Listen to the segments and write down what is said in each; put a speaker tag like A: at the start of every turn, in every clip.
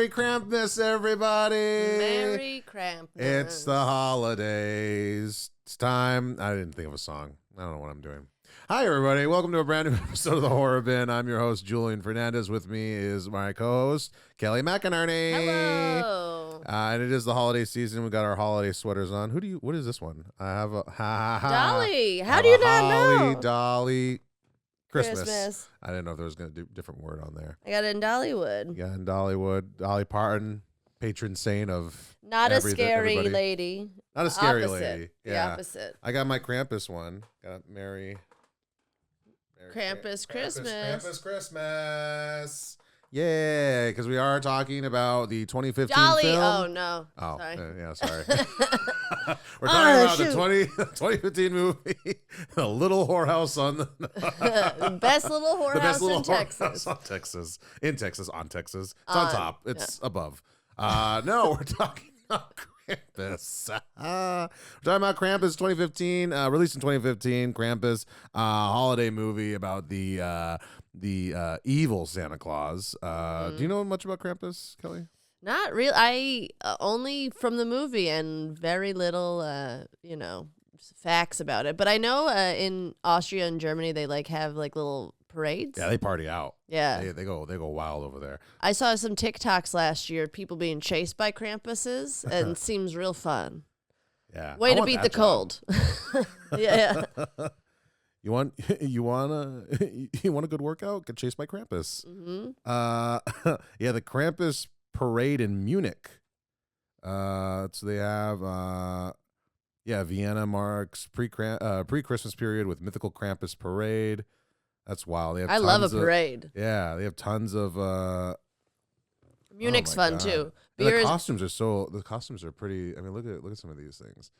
A: Merry Krampus, everybody.
B: Merry Krampus.
A: It's the holidays. It's time. I didn't think of a song. I don't know what I'm doing. Hi, everybody. Welcome to a brand new episode of The Horror Bin. I'm your host, Julian Fernandez. With me is my co-host, Kelly McInerney.
B: Hello.
A: And it is the holiday season. We got our holiday sweaters on. What is this one? I have a
B: Dolly. How do you not
A: Holly,
B: know?
A: Dolly. Christmas. I didn't know if there was going to do a different word on there.
B: I got it in Dollywood.
A: Yeah, in Dollywood. Dolly Parton, patron saint of
B: Not a scary
A: everybody.
B: lady.
A: Not a scary
B: Opposite.
A: lady.
B: The
A: Yeah.
B: opposite.
A: I got my Krampus one. Got Merry
B: Krampus Christmas.
A: Krampus Christmas. Yeah, because we are talking about the 2015
B: Dolly.
A: film.
B: Oh, no.
A: Oh,
B: Sorry.
A: Yeah, sorry. We're talking about the 2015 movie, The Little Whorehouse on
B: The best little whorehouse in Texas.
A: On Texas. It's on top. It's above. No, we're talking about Krampus. We're talking about Krampus 2015, released in 2015. Krampus, holiday movie about the evil Santa Claus. Do you know much about Krampus, Kelly?
B: Not real. I only from the movie and very little, facts about it. But I know in Austria and Germany they have little parades.
A: Yeah, they party out.
B: Yeah,
A: they go wild over there.
B: I saw some TikToks last year, people being chased by Krampuses, and it seems real fun.
A: Yeah,
B: way to beat the cold. Yeah.
A: You want a good workout? Get chased by Krampus.
B: Mm-hmm.
A: Yeah, the Krampus parade in Munich. So they have Vienna marks pre-Christmas period with mythical Krampus parade. That's wild. They have
B: I love a parade.
A: Yeah, they have tons of
B: Munich's fun
A: God.
B: too.
A: The costumes are pretty. I mean, look at some of these things.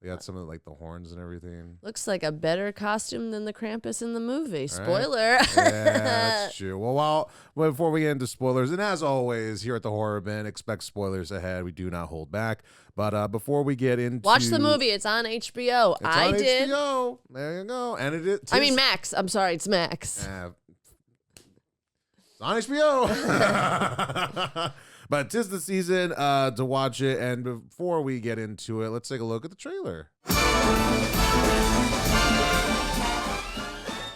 A: They got some of the horns and everything.
B: Looks like a better costume than the Krampus in the movie.
A: Right.
B: Spoiler.
A: Yeah, that's true. Well, before we get into spoilers, and as always, here at the Horror Bin, expect spoilers ahead. We do not hold back. But before we get into...
B: Watch the movie. It's on HBO. I did.
A: HBO. There you go. And it is...
B: I mean, Max. I'm sorry. It's Max.
A: It's on HBO. But 'tis the season to watch it. And before we get into it, let's take a look at the trailer.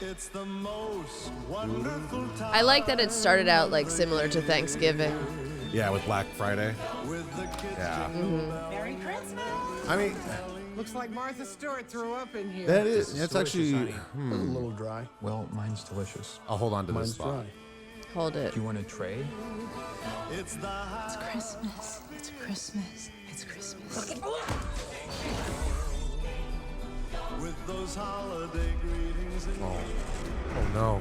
C: It's the most wonderful time.
B: I like that it started out similar to Thanksgiving.
A: Yeah, with Black Friday. Yeah.
B: Mm-hmm.
D: Merry Christmas.
A: I mean...
D: Looks like Martha Stewart threw up in here.
A: That is... It's actually...
E: A little dry. Well, mine's delicious.
A: I'll hold on to
E: Mine's
A: this spot.
E: dry.
B: Hold it.
E: Do you want to trade?
C: It's
F: Christmas. It's Christmas. It's Christmas.
C: with those holiday greetings.
A: Oh no.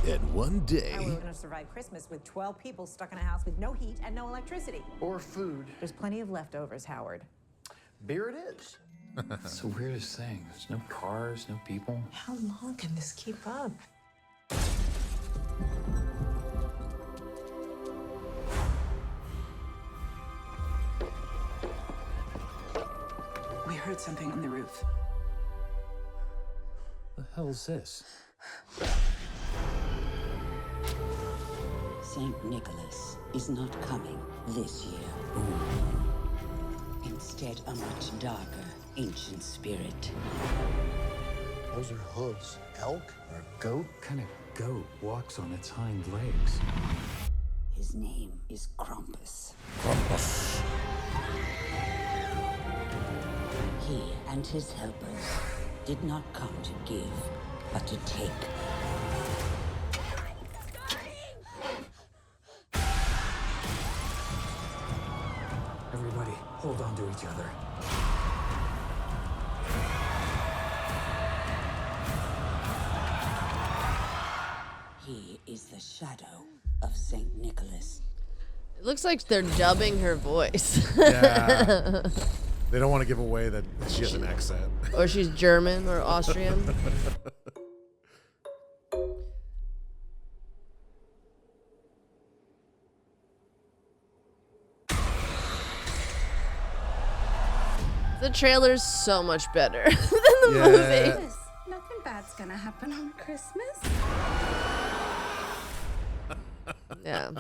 A: And one day...
G: How are we going to survive Christmas with 12 people stuck in a house with no heat and no electricity?
H: Or food.
G: There's plenty of leftovers, Howard.
H: Beer it is.
E: That's the weirdest thing. There's no cars, no people.
F: How long can this keep up? We heard something on the roof.
E: The hell's this?
I: Saint Nicholas is not coming this year. Instead, a much darker, ancient spirit.
E: Those are hooves. Elk or goat? What kind of goat walks on its hind legs?
I: His name is Krampus.
A: Krampus.
I: He and his helpers did not come to give, but to take.
E: Everybody, hold on to each other.
I: He is the shadow of Saint Nicholas.
B: It looks like they're dubbing her voice.
A: Yeah. They don't want to give away that she has an accent.
B: Or she's German or Austrian. The trailer's so much better than the movie.
A: Yeah.
F: Nothing bad's gonna happen on Christmas.
B: Yeah.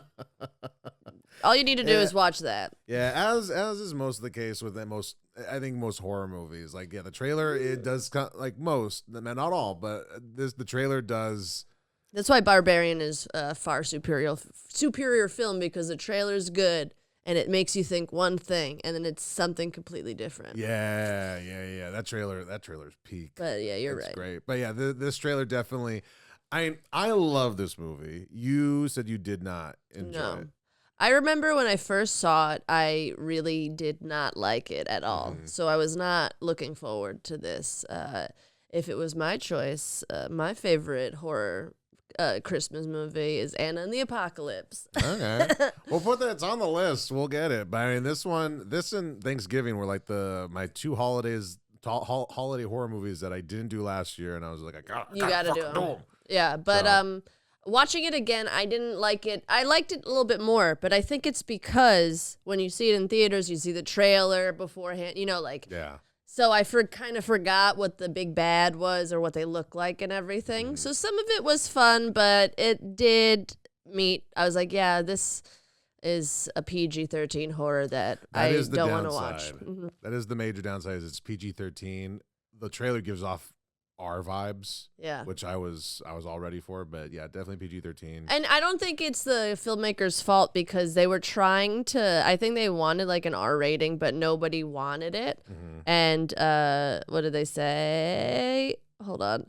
B: All you need to do is watch that.
A: Yeah, as is most of the case with I think most horror movies. Like, yeah, the trailer, it does like most, not all, but the trailer does.
B: That's why Barbarian is a far superior film, because the trailer's good and it makes you think one thing and then it's something completely different.
A: Yeah. That trailer's peak.
B: But yeah, you're
A: It's
B: right.
A: great. But yeah, this trailer definitely. I love this movie. You said you did not enjoy it.
B: I remember when I first saw it, I really did not like it at all. So I was not looking forward to this. If it was my choice, my favorite horror Christmas movie is Anna and the Apocalypse.
A: Okay. We'll put that. It's on the list. We'll get it. But I mean, this and Thanksgiving were like my two holiday horror movies that I didn't do last year, and I was like,
B: you gotta do them. Yeah, but watching it again, I didn't like it. I liked it a little bit more, but I think it's because when you see it in theaters, you see the trailer beforehand,
A: yeah.
B: So I kind of forgot what the big bad was or what they look like and everything. So some of it was fun, but it did I was like, yeah, this is a PG-13 horror that I don't want to watch. Mm-hmm.
A: That is the major downside. Is it's PG-13. The trailer gives off R vibes, which I was all ready for, but yeah, definitely PG-13.
B: And I don't think it's the filmmaker's fault, because they were trying to, I think they wanted like an R rating, but nobody wanted it. And what did they say? Hold on.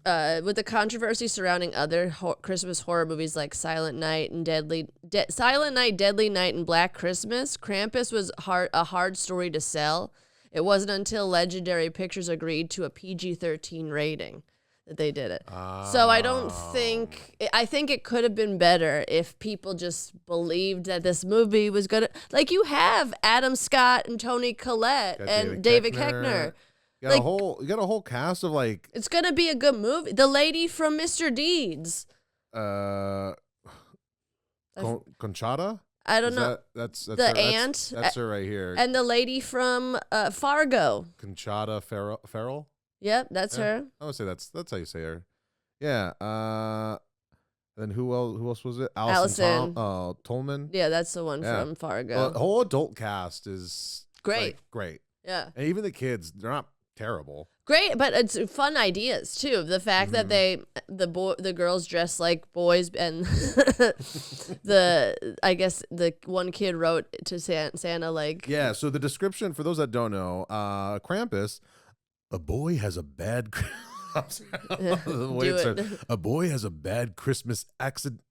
B: With the controversy surrounding other Christmas horror movies like Silent Night, Deadly Night, and Black Christmas, Krampus was a hard story to sell. It wasn't until Legendary Pictures agreed to a PG-13 rating that they did it. So I think it could have been better if people just believed that this movie was good. Like, you have Adam Scott and Toni Collette and David Koechner.
A: You got a whole cast of like.
B: It's gonna be a good movie. The lady from Mr. Deeds.
A: Conchata.
B: I don't know.
A: That's
B: the
A: her,
B: aunt.
A: That's her right here.
B: And the lady from Fargo.
A: Conchata Farrell.
B: Yep, that's her.
A: I would say that's how you say her. Yeah. Then who else was it?
B: Allison.
A: Tolman.
B: Yeah, that's the one from Fargo.
A: Well, the whole adult cast is
B: great.
A: Great.
B: Yeah.
A: And even the kids, they're not terrible.
B: Great, but it's fun ideas too. The fact that the girls dress like boys, and I guess the one kid wrote to Santa like.
A: Yeah. So the description, for those that don't know, Krampus, a boy has a bad. A boy has a bad Christmas accident.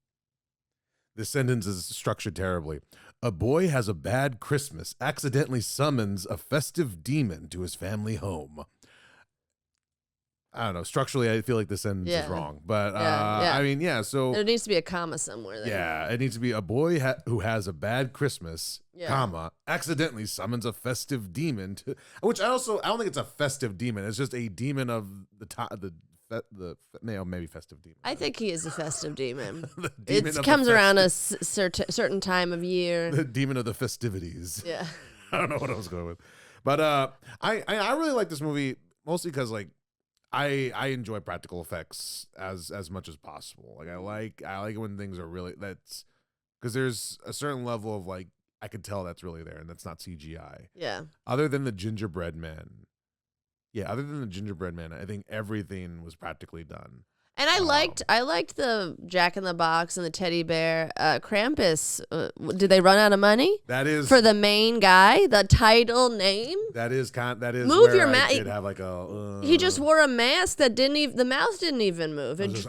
A: This sentence is structured terribly. A boy has a bad Christmas, accidentally summons a festive demon to his family home. I don't know. Structurally, I feel like this sentence is wrong. But, I mean, so...
B: There needs to be a comma somewhere there.
A: Yeah, it needs to be a boy who has a bad Christmas, comma, accidentally summons a festive demon to... Which I don't think it's a festive demon. It's just a demon of maybe festive demon.
B: I think he is a festive demon. It comes around a certain time of year.
A: The demon of the festivities.
B: Yeah.
A: I don't know what I was going with. But I really like this movie, mostly because, like, I enjoy practical effects as much as possible. Like, I like it when things are really, that's because there's a certain level of, like, I can tell that's really there and that's not CGI.
B: Yeah.
A: Other than the gingerbread man. Yeah, other than the gingerbread man, I think everything was practically done.
B: And I liked the Jack in the Box and the teddy bear. Krampus, did they run out of money?
A: That is
B: for the main guy, the title name.
A: That is
B: move
A: where
B: your
A: I
B: mask.
A: did have like a.
B: He just wore a mask that the mouth didn't even move. It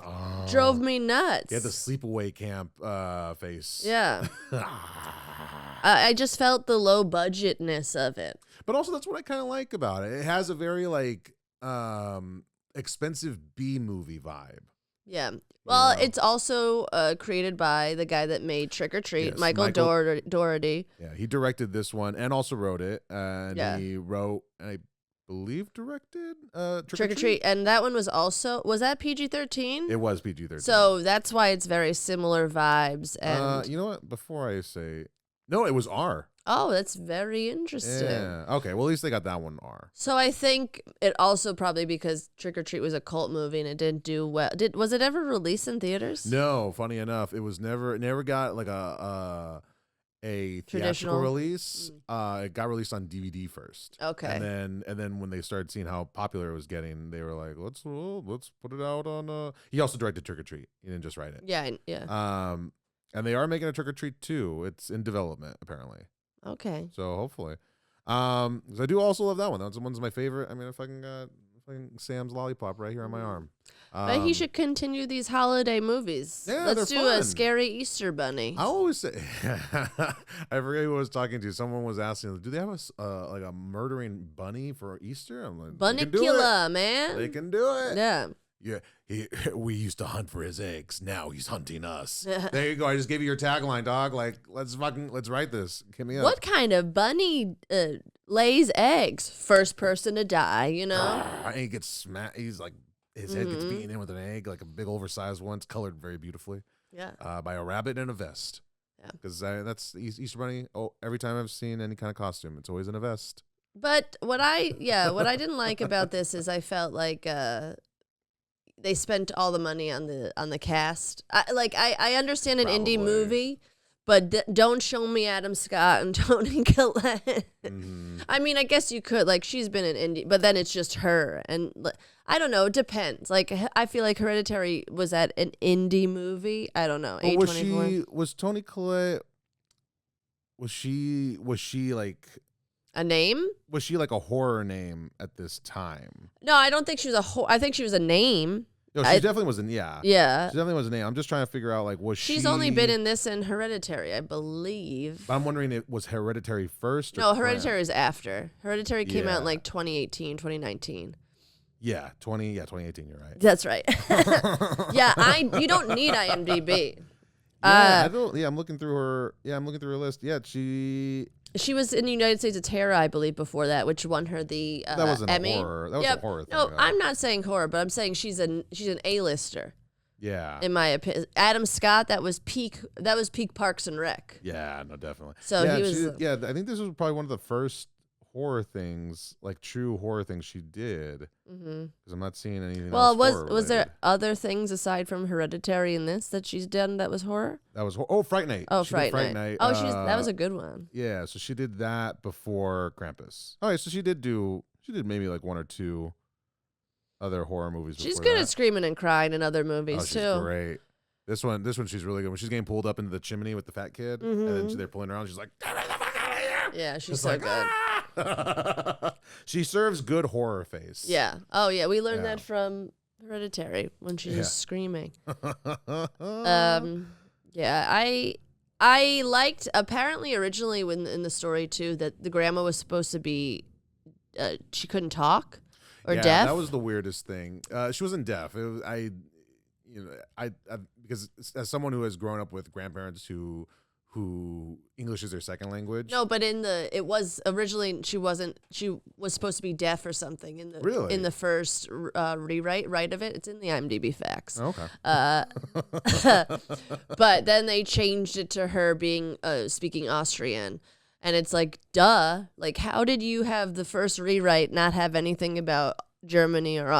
B: drove me nuts.
A: He had the sleepaway camp face.
B: Yeah. I just felt the low budgetness of it.
A: But also, that's what I kind of like about it. It has a very like expensive B movie vibe.
B: Yeah. Well, it's also created by the guy that made Trick or Treat, yes, Michael Dougherty.
A: Yeah, he directed this one and also wrote it. And he wrote, I believe, directed Trick or Treat.
B: And that one was that PG-13?
A: It was PG-13.
B: So that's why it's very similar vibes. And
A: you know what? Before I say, No, it was R.
B: Oh, that's very interesting.
A: Yeah. Okay. Well, at least they got that one R.
B: So I think it also probably because Trick or Treat was a cult movie and it didn't do well. Was it ever released in theaters?
A: No, funny enough, it was never. It never got like a theatrical
B: Traditional?
A: release. It got released on DVD first.
B: Okay.
A: And then when they started seeing how popular it was getting, they were like, let's put it out on. He also directed Trick or Treat. He didn't just write it.
B: Yeah.
A: And they are making a Trick or Treat 2. It's in development apparently.
B: Okay.
A: So hopefully, 'cause I do also love that one. That one's my favorite. I mean, I fucking got Sam's lollipop right here on my arm.
B: But he should continue these holiday movies.
A: Yeah,
B: Let's
A: they're
B: do a
A: fun.
B: scary Easter bunny.
A: I always say, I forget who I was talking to. Someone was asking, do they have like a murdering bunny for Easter? I'm like,
B: Bunnicula, man.
A: They can do it.
B: Yeah.
A: Yeah, we used to hunt for his eggs. Now he's hunting us. There you go. I just gave you your tagline, dog. Like, let's write this. Hit me up.
B: What kind of bunny lays eggs? First person to die, you know?
A: And he gets smacked. He's like, his head gets beaten in with an egg, like a big oversized one. It's colored very beautifully.
B: Yeah.
A: By a rabbit in a vest.
B: Yeah.
A: Because that's Easter Bunny. Oh, every time I've seen any kind of costume, it's always in a vest.
B: But what I didn't like about this is I felt like they spent all the money on the cast. I understand an indie
A: Probably.
B: movie, but don't show me Adam Scott and Toni Collette. I mean, I guess you could. Like, she's been an indie, but then it's just her. And I don't know. It depends. Like, I feel like Hereditary was at an indie movie. I don't know.
A: Well,
B: A24.
A: was Toni Collette? Was she like?
B: A name?
A: Was she like a horror name at this time?
B: No, I don't think she was I think she was a name.
A: No, she definitely was in. Yeah.
B: Yeah.
A: She definitely was a name. I'm just trying to figure out, like, was
B: She's
A: she...
B: only been in this and Hereditary, I believe.
A: I'm wondering, it was Hereditary first? Or
B: No, Hereditary is after. Hereditary came out in
A: Yeah.
B: like 2018, 2019.
A: Yeah, 2018, you're right.
B: That's right. You don't need IMDb.
A: I'm looking through her. Yeah, I'm looking through her list. Yeah,
B: She was in the United States of Terror, I believe, before that, which won her the
A: that wasn't
B: Emmy.
A: a horror. That was a horror thing.
B: No,
A: though.
B: I'm not saying horror, but I'm saying she's an A-lister.
A: Yeah.
B: In my opinion, Adam Scott, that was peak Parks and Rec.
A: Yeah, no, definitely.
B: So
A: yeah,
B: he was.
A: I think this was probably one of the first horror things, like true horror things she did. Because I'm not seeing anything.
B: Well,
A: else
B: was there
A: horror-related.
B: other things aside from Hereditary in this that she's done that was horror?
A: That was Fright Night.
B: Oh,
A: She did
B: Fright Night. Oh, that was a good one.
A: Yeah, so she did that before Krampus. All right, so she did maybe like one or two other horror movies.
B: She's
A: before
B: good
A: that.
B: at screaming and crying in other movies
A: Oh, she's
B: too.
A: great. This one she's really good. When she's getting pulled up into the chimney with the fat kid, and then they're pulling her around, she's like, "Get the fuck out of here!"
B: Yeah, she's
A: Just
B: so
A: like,
B: good.
A: "Ah!" She serves good horror face.
B: Yeah. Oh yeah, we learned
A: Yeah.
B: that from Hereditary when she's
A: Yeah.
B: just screaming. Yeah, I liked apparently originally when in the story too that the grandma was supposed to be she couldn't talk or
A: Yeah,
B: deaf.
A: that was the weirdest thing. She wasn't deaf. It was, I because as someone who has grown up with grandparents who English is their second language.
B: No, but it was originally she was supposed to be deaf or something in the first rewrite of it. It's in the IMDb facts.
A: Okay.
B: But then they changed it to her being speaking Austrian. And it's like, duh. Like, how did you have the first rewrite not have anything about Germany or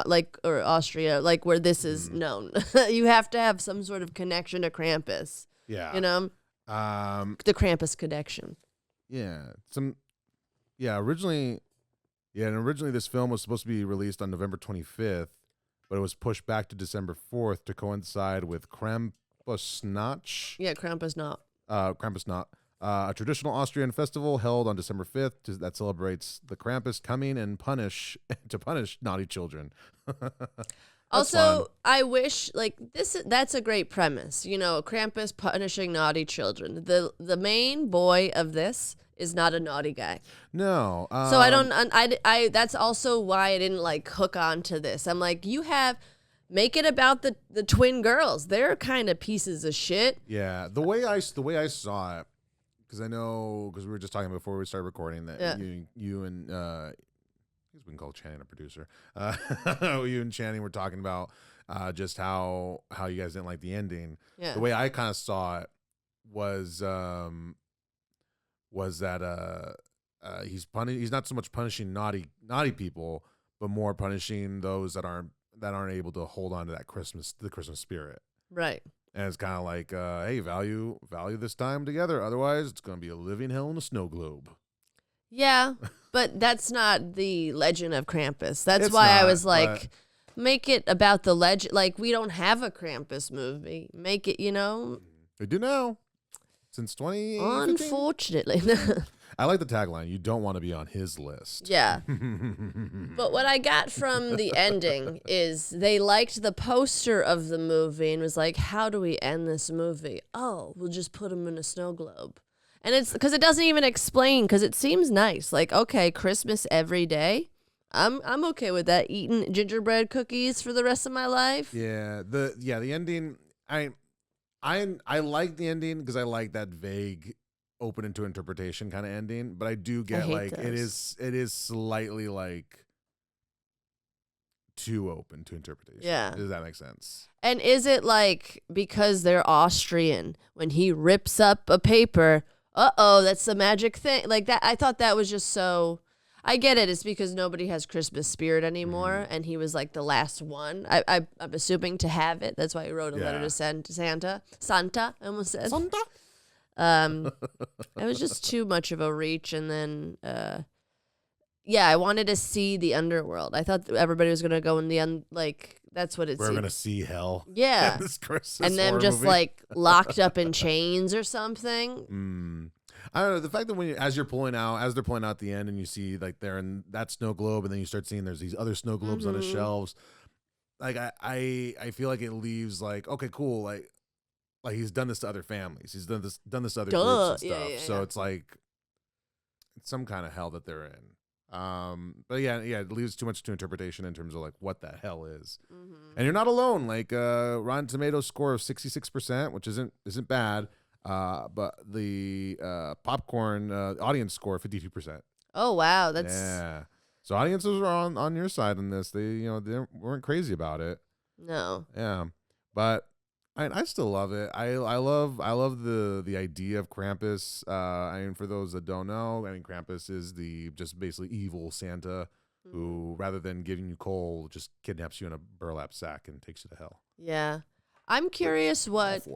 B: Austria, like where this is known? You have to have some sort of connection to Krampus.
A: Yeah.
B: You know? The Krampus connection.
A: Originally this film was supposed to be released on November 25th, but it was pushed back to December 4th to coincide with Krampusnacht.
B: Yeah, Krampusnacht.
A: Krampusnacht, a traditional Austrian festival held on December 5th that celebrates the Krampus coming and punish naughty children.
B: Also,
A: fun.
B: I wish that's a great premise. You know, Krampus punishing naughty children. The main boy of this is not a naughty guy.
A: No.
B: So I don't. I that's also why I didn't hook on to this. I'm like, make it about the twin girls. They're kind of pieces of shit.
A: Yeah, the way I saw it, because we were just talking before we started recording that you and we can call Channing a producer. You and Channing were talking about just how you guys didn't like the ending.
B: Yeah.
A: The way I kind of saw it was was that he's not so much punishing naughty people, but more punishing those that aren't able to hold on to the Christmas spirit.
B: Right.
A: And it's kind of like, hey, value this time together. Otherwise, it's going to be a living hell in a snow globe.
B: Yeah, but that's not the legend of Krampus. That's
A: It's
B: why I
A: not,
B: was like, make it about the legend. Like, we don't have a Krampus movie. Make it,
A: We do now. Since 2015.
B: Unfortunately.
A: I like the tagline. You don't want to be on his list.
B: Yeah. But what I got from the ending is they liked the poster of the movie and was like, how do we end this movie? Oh, we'll just put him in a snow globe. And it's because it doesn't even explain, because it seems nice. Like, okay, Christmas every day. I'm okay with that. Eating gingerbread cookies for the rest of my life.
A: Yeah. The ending. I like the ending because I like that vague, open into interpretation kind of ending. But I do get like
B: those.
A: it is slightly like too open to interpretation.
B: Yeah.
A: Does that make sense?
B: And is it like because they're Austrian, when he rips up a paper, that's the magic thing? Like that, I thought that was just so. I get it. It's because nobody has Christmas spirit anymore, and he was like the last one. I'm assuming to have it. That's why he wrote a letter to Santa. Santa, I almost said.
A: Santa.
B: It was just too much of a reach, and then I wanted to see the underworld. I thought everybody was gonna go in the that's what it
A: We're
B: seemed.
A: gonna see hell.
B: Yeah,
A: this Christmas
B: and them
A: horror
B: just
A: movie.
B: like locked up in chains or something.
A: I don't know, the fact that as they're pulling out the end, and you see like they're in that snow globe, and then you start seeing there's these other snow globes on the shelves. Like I feel like it leaves like, okay, cool, like he's done this to other families, he's done this to other groups and stuff. So it's like it's some kind of hell that they're in. But yeah, it leaves too much to interpretation in terms of like what that hell is. And you're not alone. Like Rotten Tomatoes score of 66%, which isn't bad. But the popcorn audience score 52%.
B: Oh wow, that's
A: So audiences are on your side on this. They weren't crazy about it.
B: no.
A: Yeah, but I still love it. I love the idea of Krampus. I mean, for those that don't know, I mean, Krampus is the just basically evil Santa who, rather than giving you coal, just kidnaps you in a burlap sack and takes you to hell.
B: Yeah, I'm curious what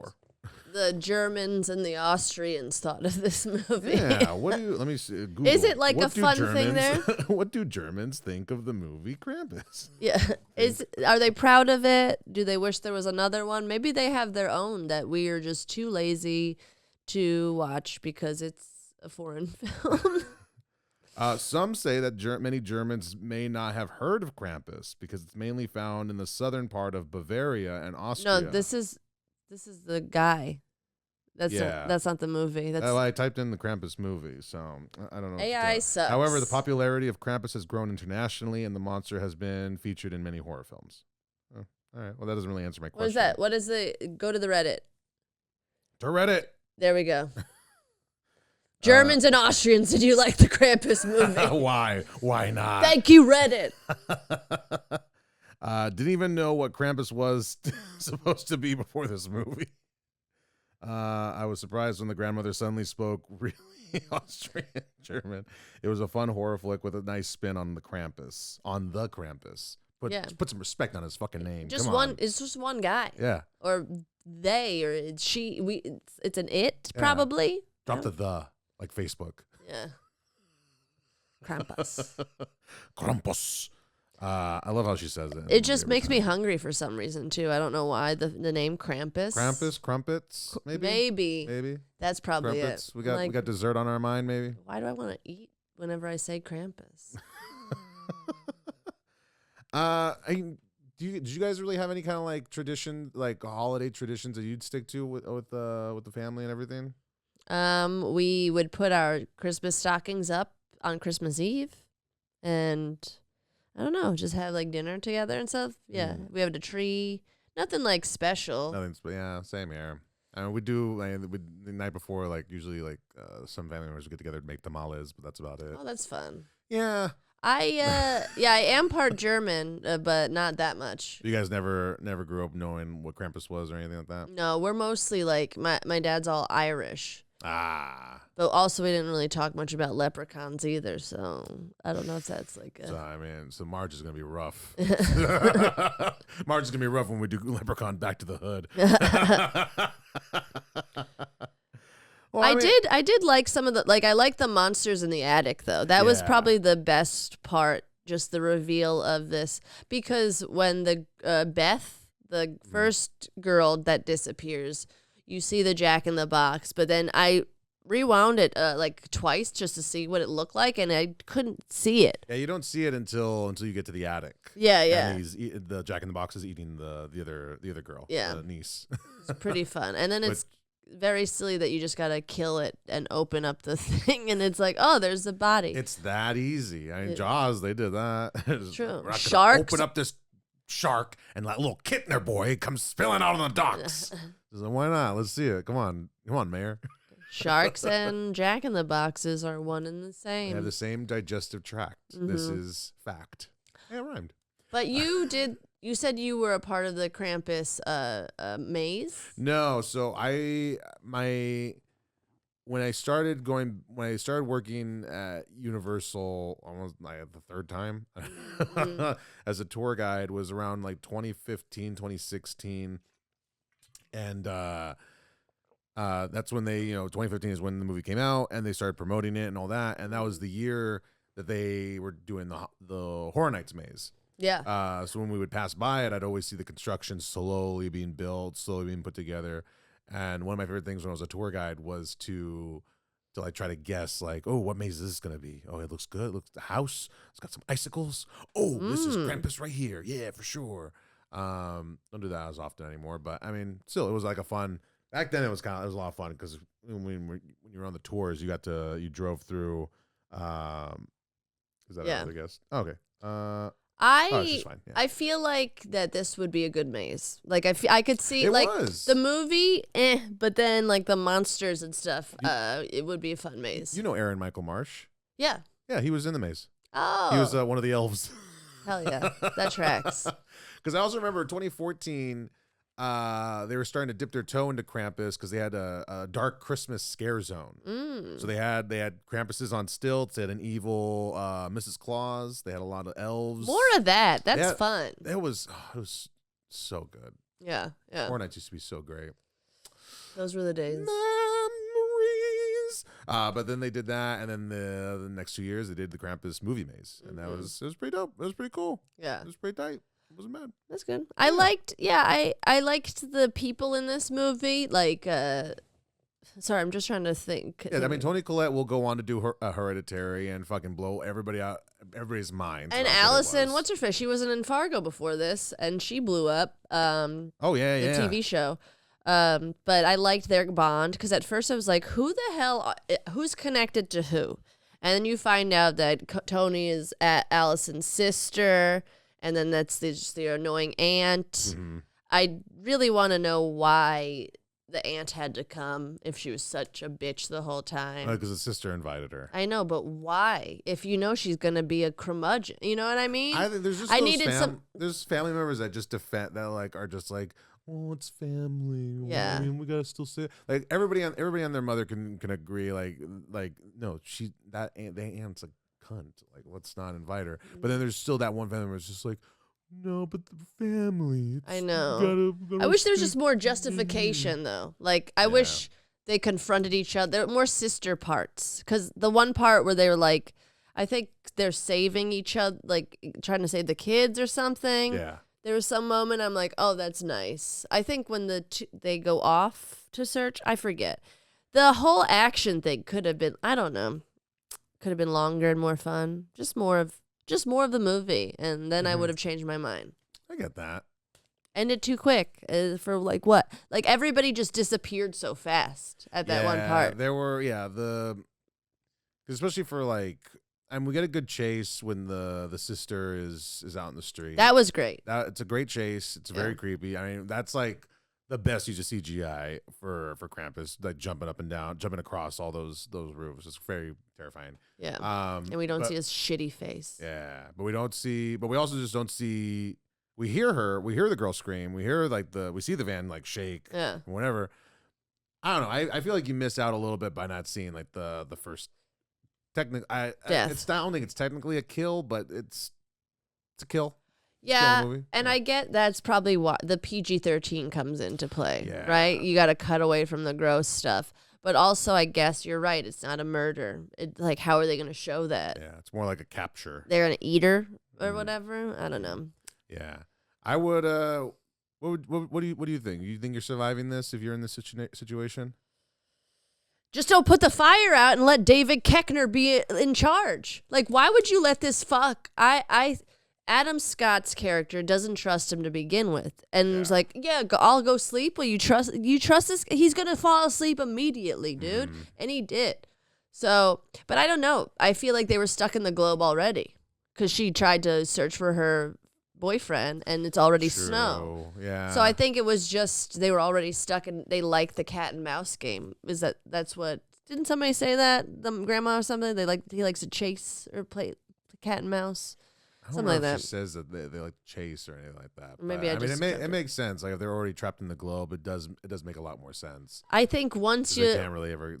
B: the Germans and the Austrians thought of this movie.
A: Yeah, let me see, Google.
B: Is it like
A: What
B: a fun thing there?
A: What do Germans think of the movie Krampus?
B: Yeah. Are they proud of it? Do they wish there was another one? Maybe they have their own that we are just too lazy to watch because it's a foreign film.
A: Some say that many Germans may not have heard of Krampus because it's mainly found in the southern part of Bavaria and Austria.
B: No, this is the guy. That's not the movie. That's
A: I typed in the Krampus movie, so I don't know.
B: AI sucks.
A: However, the popularity of Krampus has grown internationally, and the monster has been featured in many horror films. Oh, all right. Well, that doesn't really answer my question.
B: What is that? What is go to the Reddit?
A: To Reddit.
B: There we go. Germans and Austrians, did you like the Krampus movie?
A: Why? Why not?
B: Thank you, Reddit.
A: Didn't even know what Krampus was supposed to be before this movie. I was surprised when the grandmother suddenly spoke really Austrian German. It was a fun horror flick with a nice spin on the Krampus. Put some respect on his fucking name.
B: Just
A: Come
B: one.
A: on.
B: It's just one guy.
A: Yeah.
B: Or they, or it's she. It's an it probably.
A: Drop the like Facebook.
B: Yeah. Krampus.
A: Krampus. I love how she says it.
B: It just makes me hungry for some reason too. I don't know why the name Krampus.
A: Krampus, crumpets,
B: Maybe. That's probably
A: crumpets.
B: it.
A: We got dessert on our mind, maybe.
B: Why do I want to eat whenever I say Krampus?
A: Did you guys really have any kind of like tradition, like holiday traditions that you'd stick to with the family and everything?
B: We would put our Christmas stockings up on Christmas Eve, and I don't know, just have like dinner together and stuff. Yeah, we have a tree. Nothing like special.
A: Yeah, same here. I mean, we do the night before, like usually like some family members would get together to make tamales, but that's about it.
B: Oh, that's fun.
A: Yeah.
B: I am part German, but not that much.
A: You guys never grew up knowing what Krampus was or anything like that?
B: No, we're mostly like my dad's all Irish.
A: Ah.
B: But also, we didn't really talk much about leprechauns either, so I don't know if that's like a...
A: So, I mean, so March is going to be rough. March is going to be rough when we do Leprechaun Back to the Hood. Well,
B: I did like some of the, like, I like the monsters in the attic, though. That was
A: Yeah.
B: probably the best part, just the reveal of this. Because when the Beth, the first girl that disappears, you see the Jack in the Box, but then I rewound it like twice just to see what it looked like, and I couldn't see it.
A: Yeah, you don't see it until you get to the attic.
B: Yeah, yeah.
A: And the Jack in the Box is eating the other girl,
B: Yeah.
A: the niece.
B: It's pretty fun. And then it's very silly that you just got to kill it and open up the thing, and it's like, oh, there's the body.
A: It's that easy. I mean, Jaws, they did that.
B: True.
A: We're not gonna
B: Sharks.
A: open up this shark and that little Kittner boy comes spilling out on the docks. So why not? Let's see it. Come on, Mayor.
B: Sharks and Jack in the Boxes are one and the
A: They
B: same.
A: have the same digestive tract. This is fact. Yeah, it rhymed.
B: But you said you were a part of the Krampus maze?
A: No, so when I started working at Universal almost like the third time as a tour guide was around like 2015, 2016. And that's when they, 2015 is when the movie came out and they started promoting it and all that. And that was the year that they were doing the Horror Nights maze.
B: Yeah.
A: So when we would pass by it, I'd always see the construction slowly being built, slowly being put together. And one of my favorite things when I was a tour guide was to like try to guess like, oh, what maze is this gonna be? Oh, it looks good. Looks the house. It's got some icicles. Oh, this is Krampus right here. Yeah, for sure. Don't do that as often anymore, but I mean, still, it was like a fun. Back then, it was a lot of fun because when you were on the tours, you drove through. Is that
B: Yeah.
A: I guess? Oh, okay. It's just fine. Yeah.
B: I feel like that this would be a good maze. Like I could see
A: It
B: like
A: was.
B: the movie, but then like the monsters and stuff, it would be a fun maze.
A: You know Aaron Michael Marsh?
B: Yeah.
A: Yeah, he was in the maze.
B: Oh.
A: He was one of the elves.
B: Hell yeah. That tracks.
A: Because I also remember 2014, they were starting to dip their toe into Krampus because they had a dark Christmas scare zone. So they had Krampuses on stilts. They had an evil Mrs. Claus. They had a lot of elves.
B: More of that. That's fun.
A: It was so good.
B: Yeah. Yeah.
A: Horror Nights used to be so great.
B: Those were the days.
A: Memories. But then they did that, and then the next 2 years they did the Krampus movie maze, and it was pretty dope. It was pretty cool.
B: Yeah.
A: It was pretty tight. It wasn't bad.
B: That's good. I liked the people in this movie. Like, sorry, I'm just trying to think.
A: Yeah, I mean, Toni Collette will go on to do Hereditary and fucking blow everybody's mind.
B: And Allison, what's her face? She wasn't in Fargo before this, and she blew up.
A: Oh yeah,
B: the
A: yeah.
B: TV show. But I liked their bond because at first I was like, who the hell? Who's connected to who? And then you find out that Toni is Allison's sister, and then that's just the annoying aunt.
A: Mm-hmm.
B: I really want to know why the aunt had to come if she was such a bitch the whole time.
A: Because the sister invited her.
B: I know, but why? If you know she's gonna be a curmudgeon, you know what I mean?
A: I think there's just there's family members that just defend that are just like, oh, it's family.
B: Yeah.
A: I mean, we gotta still say like everybody on their mother can agree like no, the aunt's a cunt. Like, let's not invite her. But then there's still that one family member that's just like, no, but the family.
B: I know. I wish there was just more justification, though. Like, I wish they confronted each other. More sister parts. Because the one part where they were like, I think they're saving each other, like trying to save the kids or something.
A: Yeah.
B: There was some moment I'm like, oh, that's nice. I think when they go off to search, I forget. The whole action thing could have been, I don't know, could have been longer and more fun. Just more of the movie, and then I would have changed my mind.
A: I get that.
B: Ended too quick for like what? Like everybody just disappeared so fast at that one part.
A: There were especially for like, and we get a good chase when the sister is out in the street.
B: That was great.
A: It's a great chase. It's very creepy. I mean, that's like the best use of CGI for Krampus, like jumping up and down, jumping across all those roofs. It's very terrifying.
B: Yeah. And we don't see his shitty face.
A: Yeah, but we also just don't see. We hear the girl scream. We hear we see the van like shake.
B: Yeah.
A: Whatever. I don't know. I feel like you missed out a little bit by not seeing like the first technical.
B: Death.
A: It's not. I don't think it's technically a kill, but it's a kill.
B: Yeah,
A: movie.
B: and
A: Yeah.
B: I get that's probably why the PG-13 comes into play,
A: Yeah.
B: right? You got to cut away from the gross stuff. But also, I guess you're right. It's not a murder. Like, how are they going to show that?
A: Yeah, it's more like a capture.
B: They're going to eat her or whatever? I don't know.
A: Yeah, I would. What do you think? You think you're surviving this if you're in this situation?
B: Just don't put the fire out and let David Koechner be in charge. Like, why would you let this fuck? Adam Scott's character doesn't trust him to begin with, and he's like, "Yeah, I'll go sleep." Well, you trust this? He's gonna fall asleep immediately, dude, and he did. So, but I don't know. I feel like they were stuck in the globe already because she tried to search for her boyfriend, and it's already snow.
A: Yeah.
B: So I think it was just they were already stuck, and they like the cat and mouse game. That's what? Didn't somebody say that? The grandma or something? He likes to chase or play cat and mouse.
A: I don't
B: Something
A: know
B: like
A: if
B: that.
A: She says that they like chase or anything like that.
B: Maybe
A: but,
B: I just
A: it makes sense. Like if they're already trapped in the globe, it does make a lot more sense.
B: I think once
A: 'Cause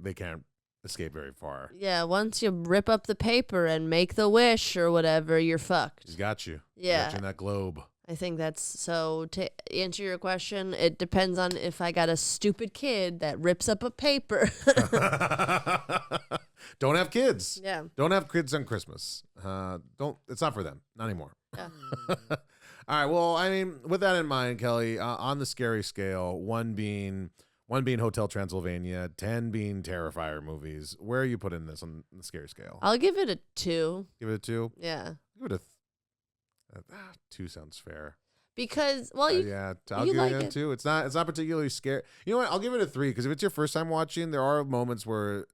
A: they can't escape very far.
B: once you rip up the paper and make the wish or whatever, you're fucked.
A: He's got you.
B: Yeah.
A: Got you in that globe.
B: I think that's so. To answer your question, it depends on if I got a stupid kid that rips up a paper.
A: Don't have kids.
B: Yeah.
A: Don't have kids on Christmas. Don't. It's not for them. Not anymore.
B: Yeah.
A: All right. Well, I mean, with that in mind, Kelly, on the scary scale, one being Hotel Transylvania, 10 being Terrifier movies. Where are you putting this on the scary scale?
B: I'll give it a 2.
A: Give it a 2.
B: Yeah.
A: Give it a 2 sounds fair.
B: Because I'll
A: I'll
B: you
A: give
B: like
A: it a
B: it.
A: 2. It's not particularly scary. You know what? I'll give it a 3 because if it's your first time watching, there are moments where.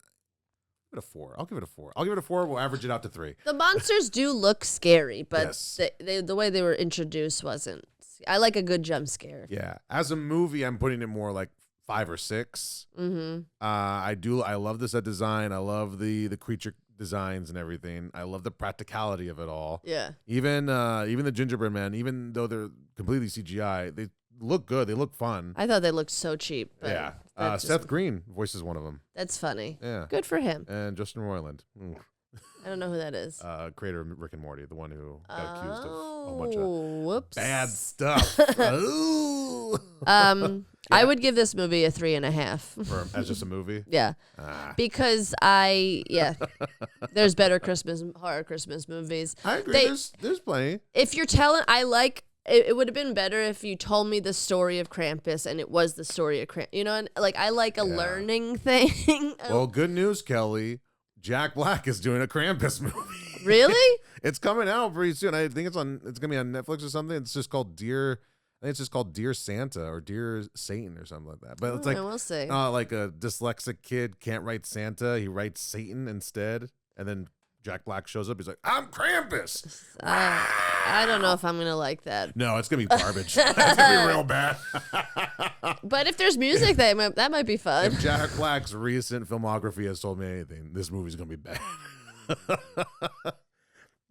A: Give it a 4. I'll give it a 4. I'll give it a 4. We'll average it out to 3.
B: The monsters do look scary, but
A: Yes.
B: the way they were introduced wasn't. I like a good jump scare.
A: Yeah. As a movie, I'm putting it more like 5 or 6.
B: Mm-hmm.
A: I love the set design. I love the creature designs and everything. I love the practicality of it all.
B: Yeah.
A: Even the gingerbread men, even though they're completely CGI, they look good. They look fun.
B: I thought they looked so cheap. But
A: Yeah.
B: that's
A: Seth
B: just-
A: Green voices one of them.
B: That's funny.
A: Yeah.
B: Good for him.
A: And Justin Roiland,
B: I don't know who that is.
A: creator of Rick and Morty, the one who got accused of a bunch of
B: Whoops.
A: bad stuff. Ooh.
B: I would give this movie a 3.5.
A: As just a movie.
B: Yeah.
A: Ah.
B: Because there's better horror Christmas movies.
A: I agree. There's plenty.
B: If you're telling, it would have been better if you told me the story of Krampus and it was the story of Krampus. You know, and like I like a learning thing.
A: Well, good news, Kelly. Jack Black is doing a Krampus movie.
B: Really?
A: It's coming out pretty soon. I think it's gonna be on Netflix or something. It's just called Dear Santa or Dear Satan or something like that. But it's like
B: we'll see.
A: like a dyslexic kid can't write Santa. He writes Satan instead. And then Jack Black shows up. He's like, I'm Krampus.
B: I don't know if I'm gonna like that.
A: No, it's gonna be garbage. It's gonna be real bad.
B: But if there's music, that might be fun.
A: If Jack Black's recent filmography has told me anything, this movie's gonna be bad.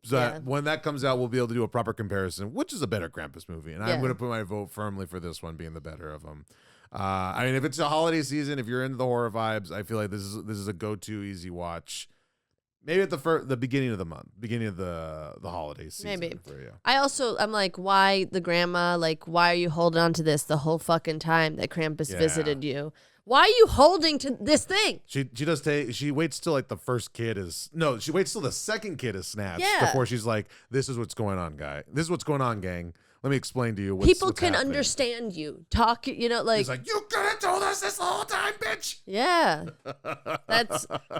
A: So when that comes out, we'll be able to do a proper comparison, which is a better Krampus movie, and I'm going to put my vote firmly for this one being the better of them. I mean, if it's a holiday season, if you're into the horror vibes, I feel like this is a go-to easy watch. Maybe at the beginning of the month, beginning of the holiday season.
B: Maybe.
A: For you.
B: I'm like, why the grandma? Like, why are you holding on to this the whole fucking time that Krampus visited you? Why are you holding to this thing?
A: She waits till like the first kid is she waits till the second kid is snatched before she's like, this is what's going on, guy. This is what's going on, gang. Let me explain to you what's
B: People can
A: happening.
B: understand you. Talk, like
A: he's like, you could have told us this the whole time, bitch.
B: Yeah.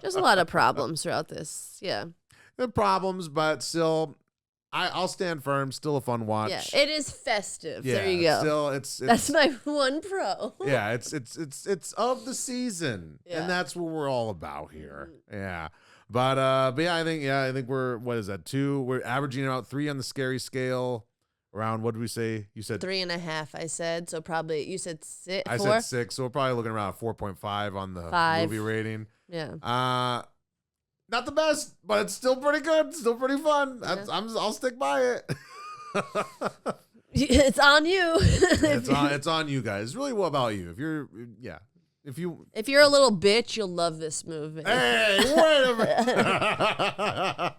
B: There's a lot of problems throughout this. Yeah.
A: There are problems, but still I'll stand firm. Still a fun watch.
B: Yeah. It is festive.
A: Yeah,
B: there you go.
A: Still it's
B: That's my one pro.
A: yeah, it's of the season.
B: Yeah.
A: And that's what we're all about here. Yeah. But yeah, I think we're what is that? 2? We're averaging about 3 on the scary scale. Around, what did we say? You said
B: 3.5. I said so. Probably you said 6.
A: I
B: 4?
A: said 6, so we're probably looking around 4.5 on the
B: 5.
A: movie rating.
B: Yeah.
A: Not the best, but it's still pretty good. Still pretty fun.
B: Yeah.
A: I'll stick by it.
B: It's on you.
A: It's on you guys. It's really what about you? If you're If
B: you're a little bitch, you'll love this movie.
A: Hey, wait a minute.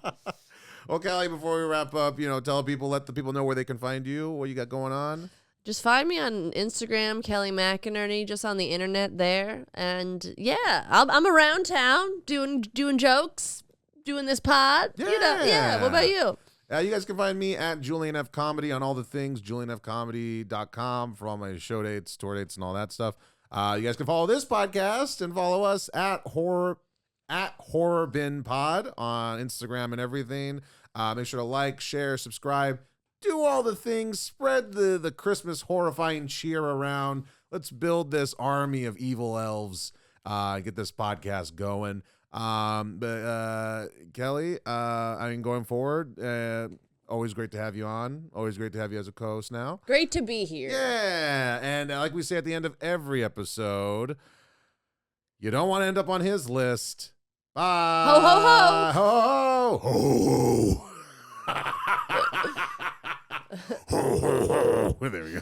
A: Well, Kelly, before we wrap up, let the people know where they can find you, what you got going on.
B: Just find me on Instagram, Kelly McInerney, just on the internet there. And yeah, I'm around town doing jokes, doing this pod.
A: Yeah.
B: What about you?
A: You guys can find me at Julian F. Comedy on all the things, julianfcomedy.com for all my show dates, tour dates, and all that stuff. You guys can follow this podcast and follow us at Horror Bin Pod on Instagram and everything. Make sure to like, share, subscribe, do all the things, spread the Christmas horrifying cheer around. Let's build this army of evil elves. Get this podcast going. But Kelly, going forward, always great to have you on. Always great to have you as a co-host now.
B: Great to be here.
A: Yeah. And like we say at the end of every episode, you don't want to end up on his list. Bye.
B: Ho, ho,
A: ho. Ho, ho. Ho, ho, ho. There we go.